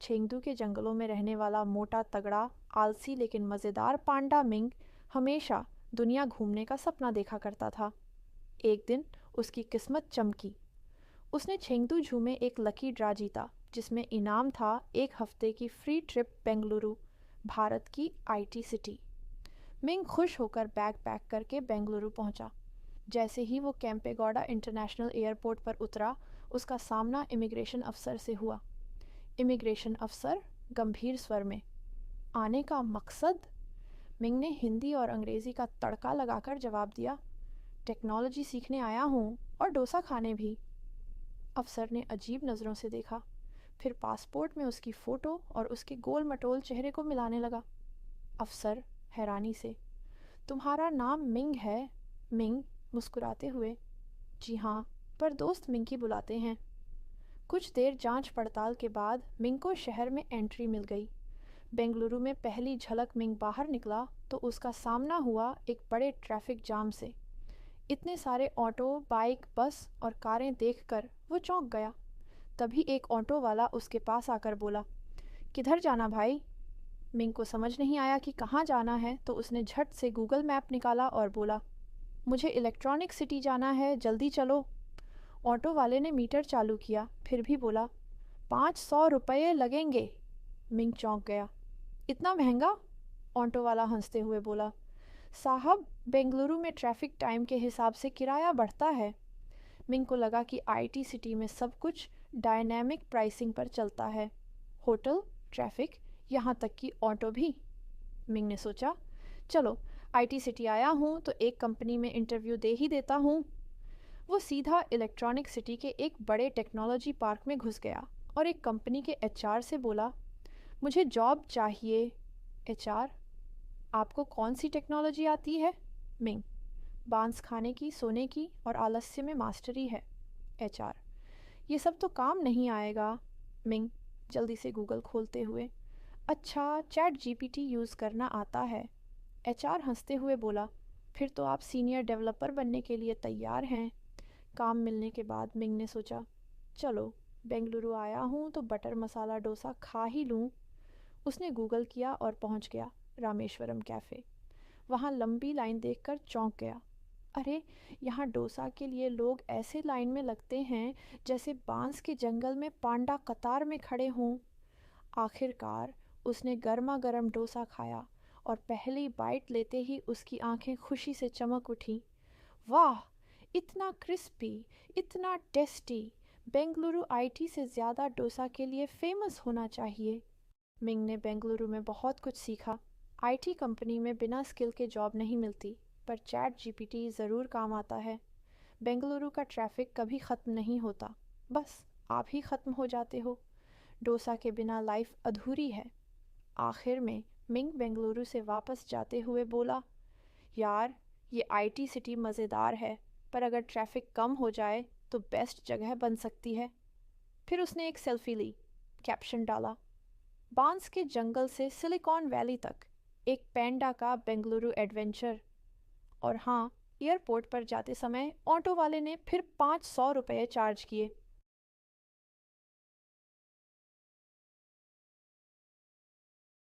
Chengdu के जंगलों में रहने वाला मोटा तगड़ा आलसी लेकिन मज़ेदार पांडा मिंग हमेशा दुनिया घूमने का सपना देखा करता था। एक दिन उसकी किस्मत चमकी। उसने चेंगडू जू में एक लकी ड्रा जीता जिसमें इनाम था 1 हफ्ते की फ्री ट्रिप बेंगलुरु, भारत की आईटी सिटी। मिंग खुश होकर बैग पैक करके बेंगलुरु पहुंचा। जैसे ही वो कैंपेगौड़ा इंटरनेशनल एयरपोर्ट पर उतरा, उसका सामना इमिग्रेशन अफसर से हुआ। इमिग्रेशन अफसर गंभीर स्वर में, आने का मकसद? मिंग ने हिंदी और अंग्रेज़ी का तड़का लगाकर जवाब दिया, टेक्नोलॉजी सीखने आया हूँ और डोसा खाने भी। अफसर ने अजीब नज़रों से देखा, फिर पासपोर्ट में उसकी फ़ोटो और उसके गोल मटोल चेहरे को मिलाने लगा। अफसर हैरानी से, तुम्हारा नाम मिंग है? मिंग मुस्कुराते हुए, जी हाँ, पर दोस्त मिंकी बुलाते हैं। कुछ देर जांच पड़ताल के बाद मिंग को शहर में एंट्री मिल गई। बेंगलुरु में पहली झलक मिंग बाहर निकला तो उसका सामना हुआ एक बड़े ट्रैफिक जाम से। इतने ऑटो, बाइक, बस और कारें देखकर वो चौंक गया। तभी एक ऑटो वाला उसके पास आकर बोला, किधर जाना भाई? मिंग को समझ नहीं आया कि कहाँ जाना है, तो उसने झट से गूगल मैप निकाला और बोला, मुझे इलेक्ट्रॉनिक सिटी जाना है, जल्दी चलो। ऑटो वाले ने मीटर चालू किया, फिर भी बोला, 500 रुपये लगेंगे। मिंग चौंक गया, इतना महंगा? ऑटो वाला हंसते हुए बोला, साहब, बेंगलुरु में ट्रैफिक टाइम के हिसाब से किराया बढ़ता है। मिंग को लगा कि आईटी सिटी में सब कुछ डायनेमिक प्राइसिंग पर चलता है, होटल, ट्रैफिक, यहाँ तक कि ऑटो भी। मिंग ने सोचा, चलो आईटी सिटी आया हूँ तो एक कंपनी में इंटरव्यू दे ही देता हूँ। वो सीधा इलेक्ट्रॉनिक सिटी के एक बड़े टेक्नोलॉजी पार्क में घुस गया और एक कंपनी के एचआर से बोला, मुझे जॉब चाहिए। एचआर, आपको कौन सी टेक्नोलॉजी आती है? मिंग, बांस खाने की, सोने की और आलस्य में मास्टरी है। एचआर, ये सब तो काम नहीं आएगा। मिंग जल्दी से गूगल खोलते हुए, अच्छा, चैट जीपीटी यूज़ करना आता है। एचआर हंसते हुए बोला, फिर तो आप सीनियर डेवलपर बनने के लिए तैयार हैं। काम मिलने के बाद मिंग ने सोचा, चलो बेंगलुरु आया हूँ तो बटर मसाला डोसा खा ही लूँ। उसने गूगल किया और पहुँच गया रामेश्वरम कैफ़े। वहाँ लंबी लाइन देखकर चौंक गया, अरे, यहाँ डोसा के लिए लोग ऐसे लाइन में लगते हैं जैसे बांस के जंगल में पांडा कतार में खड़े हों। आखिरकार उसने गर्मा गर्म डोसा खाया और पहली बाइट लेते ही उसकी आंखें खुशी से चमक उठीं। वाह, इतना क्रिस्पी, इतना टेस्टी! बेंगलुरु आईटी से ज़्यादा डोसा के लिए फेमस होना चाहिए। मिंग ने बेंगलुरु में बहुत कुछ सीखा। आईटी कंपनी में बिना स्किल के जॉब नहीं मिलती, पर चैट जीपीटी ज़रूर काम आता है। बेंगलुरु का ट्रैफिक कभी ख़त्म नहीं होता, बस आप ही ख़त्म हो जाते हो। डोसा के बिना लाइफ अधूरी है। आखिर में मिंग बेंगलुरु से वापस जाते हुए बोला, यार, ये आईटी सिटी मज़ेदार है, पर अगर ट्रैफिक कम हो जाए तो बेस्ट जगह बन सकती है। फिर उसने एक सेल्फी ली, कैप्शन डाला, बांस के जंगल से सिलिकॉन वैली तक, एक पैंडा का बेंगलुरु एडवेंचर। और हाँ, एयरपोर्ट पर जाते समय ऑटो वाले ने फिर 500 रुपये चार्ज किए।